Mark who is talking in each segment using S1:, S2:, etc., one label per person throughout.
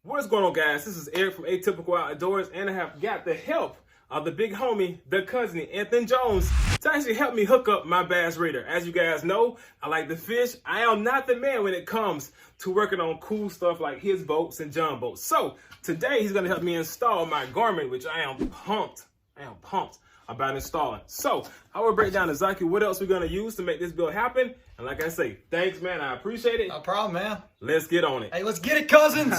S1: What's going on, guys? This is Eric from Atypical Outdoors, and I have got the help of the big homie, the cousin, Anthony Jones, to actually help me hook up my bass raider. As you guys know, I like to fish. I am not the man when it comes to working on cool stuff like his boats and John boats. So today he's gonna help me install my Garmin, which I am pumped about installing. So I will break down exactly what else we're gonna use to make this build happen. And like I say, thanks, man. I appreciate it.
S2: No problem, man.
S1: Let's get on it.
S2: Hey, let's get it, cousins.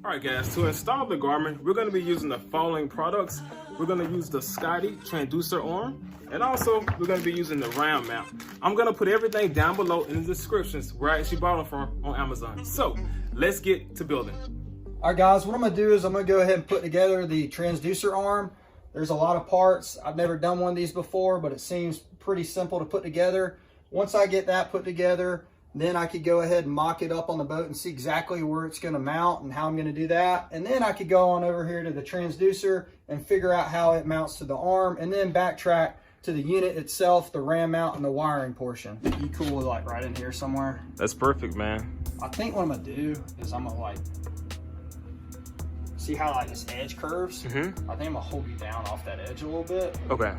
S1: All right, guys, to install the Garmin, we're gonna be using the following products. We're gonna use the Scotty transducer arm, and also we're gonna be using the round mount. I'm gonna put everything down below in the descriptions where I actually bought them from on Amazon. So let's get to building.
S2: All right, guys, what I'm gonna do is I'm gonna go ahead and put together the transducer arm. There's a lot of parts. I've never done one of these before, but it seems pretty simple to put together. Once I get that put together, then I could go ahead and mock it up on the boat and see exactly where it's gonna mount and how I'm gonna do that. And then I could go on over here to the transducer and figure out how it mounts to the arm, and then backtrack to the unit itself, the ram mount and the wiring portion. You cool with like right in here somewhere?
S1: That's perfect, man.
S2: I think what I'm gonna do is I'm gonna like, see how like this edge curves? I think I'm gonna hold you down off that edge a little bit.
S1: Okay.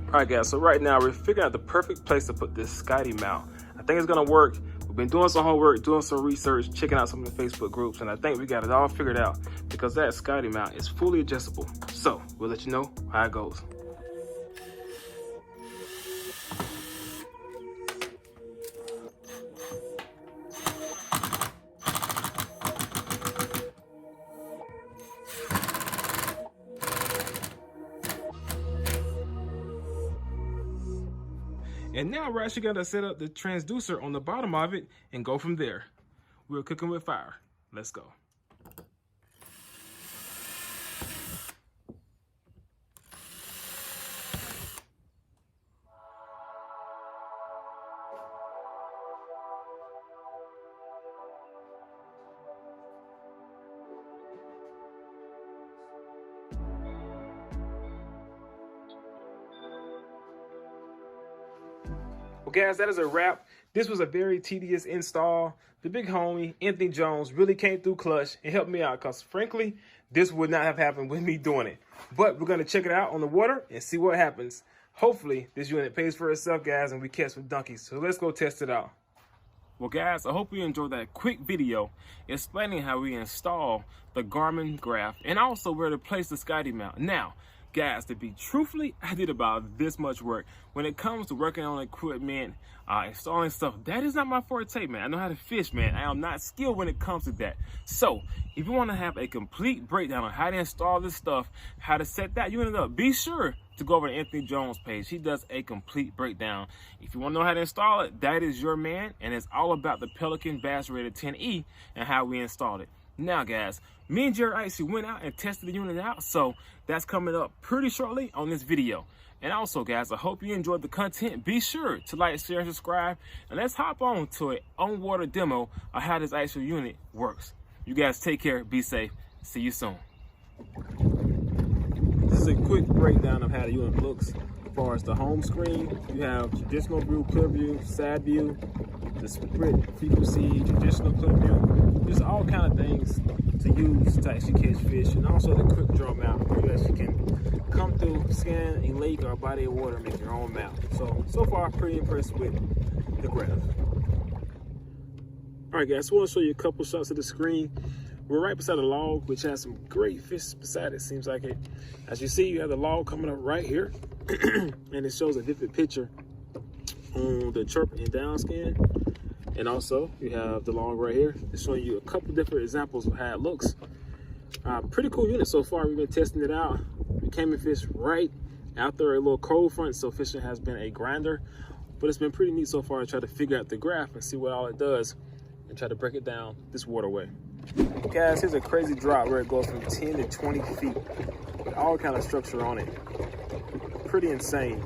S1: All right, guys, so right now we're figuring out the perfect place to put this Scotty mount. I think it's gonna work. We've been doing some homework, doing some research, checking out some of the Facebook groups, and I think we got it all figured out because that Scotty mount is fully adjustable. So we'll let you know how it goes. And now we're actually gonna set up the transducer on the bottom of it and go from there. We're cooking with fire. Let's go. Well, guys, that is a wrap. This was a very tedious install. The big homie, Anthony Jones, really came through clutch and helped me out because, frankly, this would not have happened with me doing it. But we're going to check it out on the water and see what happens. Hopefully, this unit pays for itself, guys, and we catch some donkeys. So let's go test it out. Well, guys, I hope you enjoyed that quick video explaining how we install the Garmin graph and also where to place the Scotty mount. Now, guys, to be truthfully, I did about this much work. When it comes to working on equipment, installing stuff, that is not my forte, man. I know how to fish, man. I am not skilled when it comes to that. So, if you want to have a complete breakdown on how to install this stuff, how to set that unit up, be sure to go over to Anthony Jones' page. He does a complete breakdown. If you want to know how to install it, that is your man, and it's all about the Pelican Bass Raider 10E and how we installed it. Now, guys, me and Jerry actually went out and tested the unit out, so that's coming up pretty shortly on this video. And also, guys, I hope you enjoyed the content. Be sure to like, share, and subscribe, and let's hop on to an on-water demo of how this actual unit works. You guys take care, be safe, see you soon. This is a quick breakdown of how the unit looks. As far as the home screen, you have traditional view, clear view, side view, the split frequency, traditional clear view. There's all kind of things to use to actually catch fish, and also the quick draw mount where you actually can come through, scan a lake or a body of water, and make your own mount. So far, I'm pretty impressed with the graph. All right, guys, so I want to show you a couple shots of the screen. We're right beside a log, which has some great fish beside it, seems like it. As you see, you have the log coming up right here, and it shows a different picture on the chirp and down scan. And also, you have the log right here. It's showing you a couple different examples of how it looks. Pretty cool unit so far. We've been testing it out. We came and fished right after a little cold front, so fishing has been a grinder. But it's been pretty neat so far to try to figure out the graph and see what all it does and try to break it down this waterway. Guys, here's a crazy drop where it goes from 10 to 20 feet with all kind of structure on it. Pretty insane.